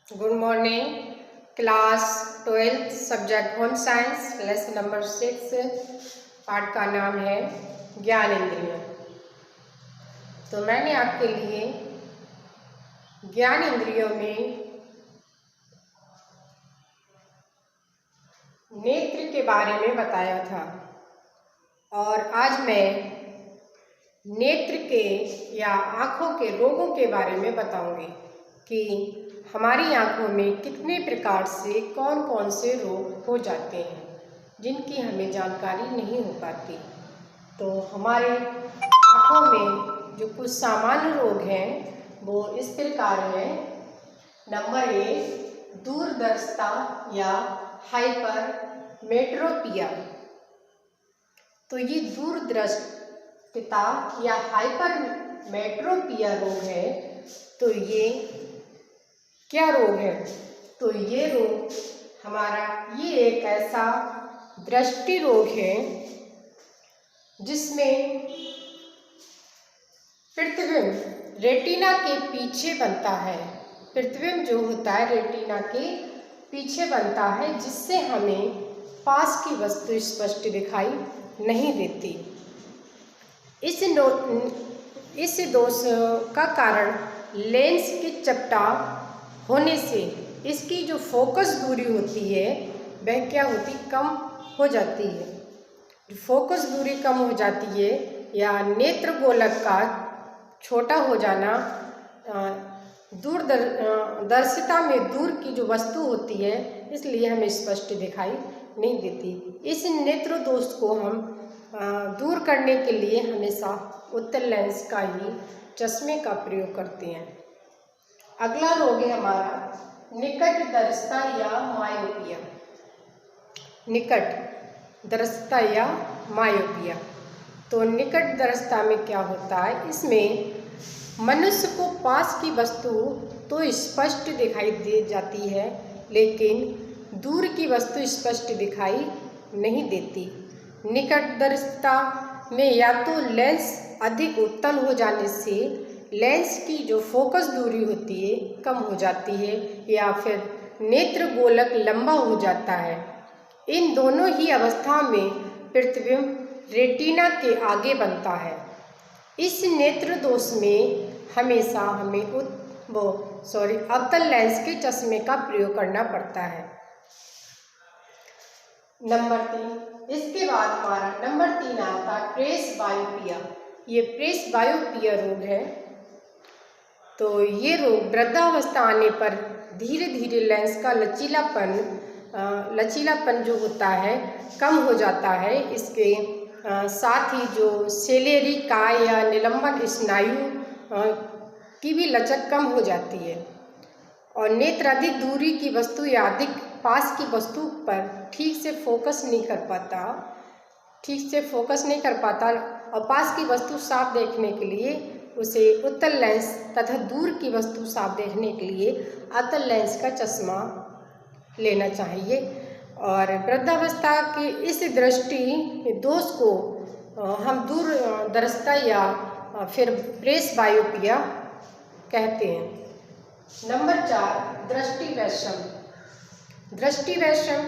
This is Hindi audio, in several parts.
Good morning. Class 12th subject home science lesson number 6 पाठ का नाम है ज्ञान इंद्रिय। तो मैंने आपके लिए ज्ञान इंद्रियों में नेत्र के बारे में बताया था और आज मैं नेत्र के या आँखों के रोगों के बारे में बताऊंगी कि हमारी आँखों में कितने प्रकार से कौन कौन से रोग हो जाते हैं जिनकी हमें जानकारी नहीं हो पाती। तो हमारे आँखों में जो कुछ सामान्य रोग हैं वो इस प्रकार हैं। नंबर 1, दूरदर्शिता या हाइपरमेट्रोपिया। तो ये दूरदृष्टिता या हाइपरमेट्रोपिया रोग है। तो ये क्या रोग है? तो ये रोग ये एक ऐसा दृष्टि रोग है जिसमें प्रतिबिंब रेटिना के पीछे बनता है। प्रतिबिंब जो होता है रेटिना के पीछे बनता है, जिससे हमें पास की वस्तु स्पष्ट दिखाई नहीं देती। इस दोष का कारण लेंस की चपटा होने से इसकी जो फोकस दूरी होती है वह क्या होती कम हो जाती है। जो फोकस दूरी कम हो जाती है या नेत्र गोलक का छोटा हो जाना, दूरदर्शिता में दूर की जो वस्तु होती है इसलिए हमें स्पष्ट दिखाई नहीं देती। इस नेत्र दोष को हम दूर करने के लिए हमेशा उत्तल लेंस का ही चश्मे का प्रयोग करते हैं। अगला रोग है हमारा निकट दृष्टता या मायोपिया। निकट दृष्टता या मायोपिया। तो निकट दृष्टता में क्या होता है? इसमें मनुष्य को पास की वस्तु तो स्पष्ट दिखाई दे जाती है, लेकिन दूर की वस्तु स्पष्ट दिखाई नहीं देती। निकट दृष्टता में या तो लेंस अधिक उत्तल हो जाने से लेंस की जो फोकस दूरी होती है कम हो जाती है, या फिर नेत्र गोलक लंबा हो जाता है। इन दोनों ही अवस्था में प्रतिबिंब रेटिना के आगे बनता है। इस नेत्र दोष में हमेशा हमें अवतल लेंस के चश्मे का प्रयोग करना पड़ता है। नंबर 3, इसके बाद हमारा नंबर 3 आता है प्रेसबायोपिया। ये प्रेसबायोपिया रोग है। तो ये रोग वृद्धावस्था आने पर धीरे धीरे लेंस का लचीलापन जो होता है कम हो जाता है। इसके साथ ही जो सेलेरी काय या निलंबन स्नायु की भी लचक कम हो जाती है और नेत्र अधिक दूरी की वस्तु या अधिक पास की वस्तु पर ठीक से फोकस नहीं कर पाता और पास की वस्तु साफ देखने के लिए उसे उत्तल लेंस तथा दूर की वस्तु साफ देखने के लिए अवतल लेंस का चश्मा लेना चाहिए। और वृद्धावस्था के इस दृष्टि दोष को हम दूरदर्शिता या फिर प्रेसबायोपिया कहते हैं। नंबर 4, दृष्टि वैषम।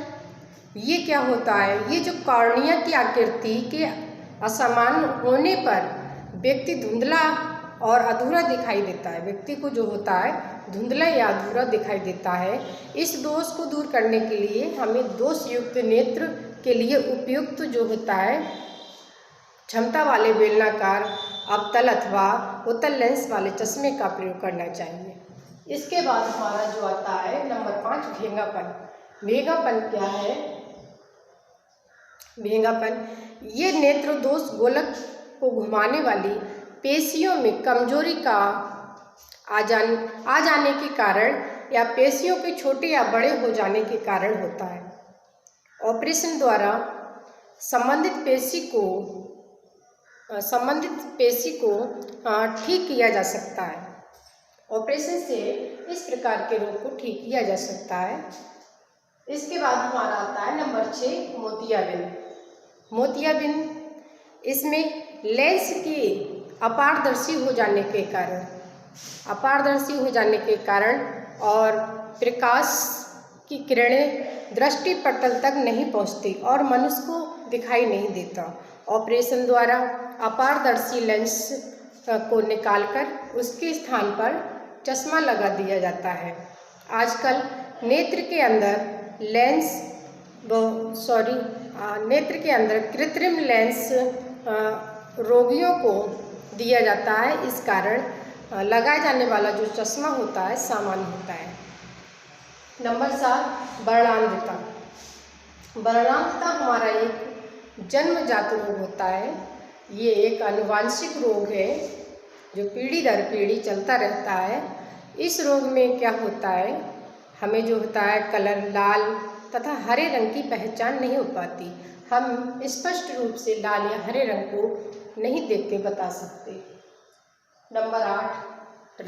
ये क्या होता है? ये जो कॉर्निया की आकृति के असमान होने पर व्यक्ति धुंधला और अधूरा दिखाई देता है। व्यक्ति को जो होता है धुंधला या अधूरा दिखाई देता है। इस दोष को दूर करने के लिए हमें दोष युक्त नेत्र के लिए उपयुक्त जो होता है क्षमता वाले बेलनाकार अवतल अथवा उत्तल लेंस वाले चश्मे का प्रयोग करना चाहिए। इसके बाद हमारा जो आता है नंबर 5 भेंगापन। भेंगापन क्या है? भेंगापन ये नेत्र दोष गोलक को घुमाने वाली पेशियों में कमजोरी का आ जाने के कारण या पेशियों के छोटे या बड़े हो जाने के कारण होता है। ऑपरेशन द्वारा संबंधित पेशी को ठीक किया जा सकता है। ऑपरेशन से इस प्रकार के रोग को ठीक किया जा सकता है। इसके बाद हमारा आता है नंबर 6 मोतियाबिंद। इसमें लेंस के अपारदर्शी हो जाने के कारण और प्रकाश की किरणें दृष्टि पटल तक नहीं पहुंचती और मनुष्य को दिखाई नहीं देता। ऑपरेशन द्वारा अपारदर्शी लेंस को निकालकर उसके स्थान पर चश्मा लगा दिया जाता है। आजकल नेत्र के अंदर कृत्रिम लेंस रोगियों को दिया जाता है। इस कारण लगाए जाने वाला जो चश्मा होता है सामान्य होता है। नंबर 7, वर्णांधता। वर्णांधता हमारा एक जन्मजात रोग होता है। ये एक आनुवांशिक रोग है जो पीढ़ी दर पीढ़ी चलता रहता है। इस रोग में क्या होता है, हमें जो होता है कलर लाल तथा हरे रंग की पहचान नहीं हो पाती। हम स्पष्ट रूप से लाल या हरे रंग को नहीं देख के बता सकते। नंबर 8,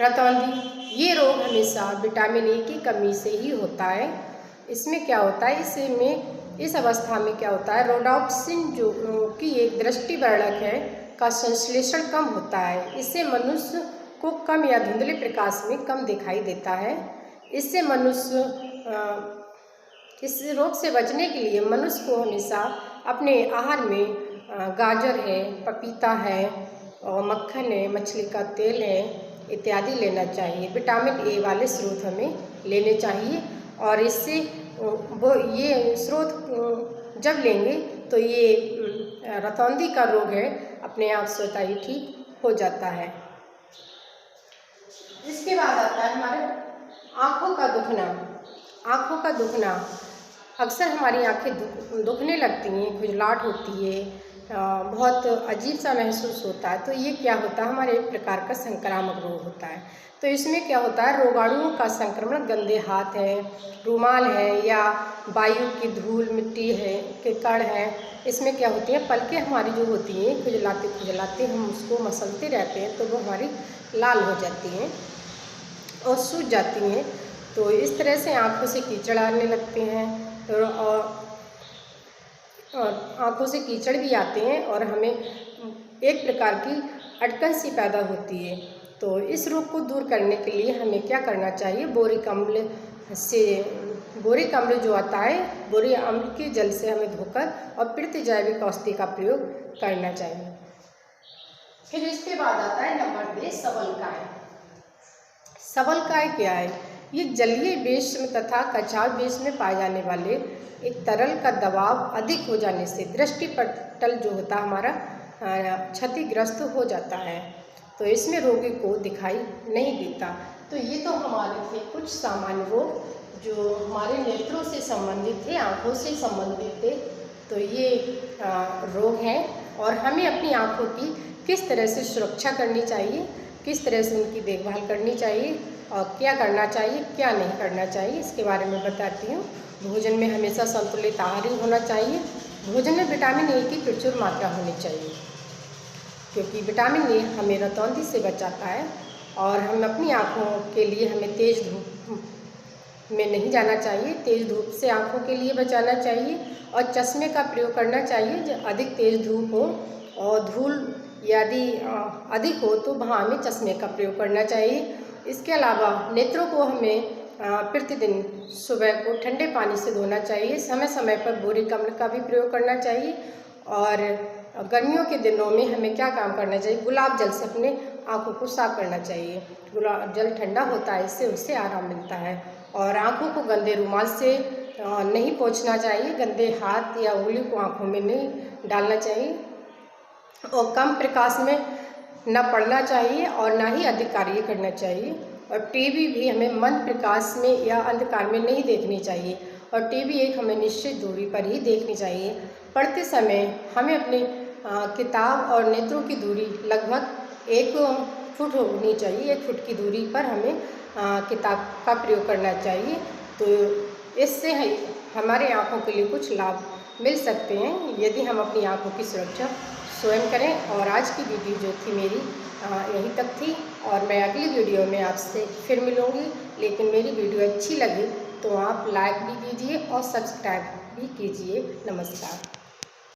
रतौंधी। ये रोग हमेशा विटामिन ए की कमी से ही होता है। इसमें क्या होता है, इस अवस्था में क्या होता है, रोडॉप्सिन जो कि एक दृष्टिवर्धक है का संश्लेषण कम होता है। इससे मनुष्य को कम या धुंधले प्रकाश में कम दिखाई देता है। इससे इस रोग से बचने के लिए मनुष्य को हमेशा अपने आहार में गाजर है, पपीता है और मक्खन है, मछली का तेल है इत्यादि लेना चाहिए। विटामिन ए वाले स्रोत हमें लेने चाहिए और इससे ये स्रोत जब लेंगे तो ये रतौंधी का रोग है अपने आप स्वतः ही ठीक हो जाता है। इसके बाद आता है हमारे आँखों का दुखना। आँखों का दुखना, अक्सर हमारी आँखें दुखने लगती हैं, खुजलाहट होती है, बहुत अजीब सा महसूस होता है। तो ये क्या होता है, हमारे एक प्रकार का संक्रामक रोग होता है। तो इसमें क्या होता है, रोगाणुओं का संक्रमण गंदे हाथ है, रुमाल है या वायु की धूल मिट्टी है के कण है, इसमें क्या होती है, पलकें हमारी जो होती हैं खुजलाते हम उसको मसलते रहते हैं तो वो हमारी लाल हो जाती हैं और सूज जाती हैं। तो इस तरह से आँखों से कीचड़ आने लगते हैं और आँखों से कीचड़ भी आते हैं और हमें एक प्रकार की अटकन सी पैदा होती है। तो इस रोग को दूर करने के लिए हमें क्या करना चाहिए, बोरिक अम्ल जो आता है, बोरिक अम्ल के जल से हमें धोकर और पृथ्वी जैविक औषधि का प्रयोग करना चाहिए। फिर इसके बाद आता है नंबर 2, सबलकाय। सबलकाय क्या है, ये जलीय बेस में तथा कचाव बेस में पाए जाने वाले एक तरल का दबाव अधिक हो जाने से दृष्टिपटल जो होता है हमारा क्षतिग्रस्त हो जाता है। तो इसमें रोगी को दिखाई नहीं देता। तो ये तो हमारे थे कुछ सामान्य रोग जो हमारे नेत्रों से संबंधित थे, आँखों से संबंधित थे। तो ये रोग हैं और हमें अपनी आँखों की किस तरह से सुरक्षा करनी चाहिए, किस तरह से उनकी देखभाल करनी चाहिए और क्या करना चाहिए क्या नहीं करना चाहिए, इसके बारे में बताती हूँ। भोजन में हमेशा संतुलित आहार ही होना चाहिए। भोजन में विटामिन ए की प्रचुर मात्रा होनी चाहिए क्योंकि विटामिन ए हमें रतौंधी से बचाता है। और हम अपनी आँखों के लिए हमें तेज़ धूप में नहीं जाना चाहिए, तेज़ धूप से आँखों के लिए बचाना चाहिए और चश्मे का प्रयोग करना चाहिए जब अधिक तेज़ धूप हो और धूल यदि अधिक हो तो वहाँ हमें चश्मे का प्रयोग करना चाहिए। इसके अलावा नेत्रों को हमें प्रतिदिन सुबह को ठंडे पानी से धोना चाहिए। समय समय पर बोरिक अम्ल का भी प्रयोग करना चाहिए। और गर्मियों के दिनों में हमें क्या काम करना चाहिए, गुलाब जल से अपने आँखों को साफ करना चाहिए। गुलाब जल ठंडा होता है, इससे उससे आराम मिलता है। और आँखों को गंदे रुमाल से नहीं पोंछना चाहिए, गंदे हाथ या उंगली को आँखों में नहीं डालना चाहिए और कम प्रकाश में न पढ़ना चाहिए और ना ही अधिक कार्य करना चाहिए। और टीवी भी हमें मंद प्रकाश में या अंधकार में नहीं देखनी चाहिए और टीवी एक हमें निश्चित दूरी पर ही देखनी चाहिए। पढ़ते समय हमें अपनी किताब और नेत्रों की दूरी लगभग 1 फुट होनी चाहिए। 1 फुट की दूरी पर हमें किताब का प्रयोग करना चाहिए। तो इससे हमारे आँखों के लिए कुछ लाभ मिल सकते हैं यदि हम अपनी आँखों की सुरक्षा स्वयं करें। और आज की वीडियो जो थी मेरी यहीं तक थी और मैं अगली वीडियो में आपसे फिर मिलूँगी। लेकिन मेरी वीडियो अच्छी लगी तो आप लाइक भी कीजिए और सब्सक्राइब भी कीजिए। नमस्कार।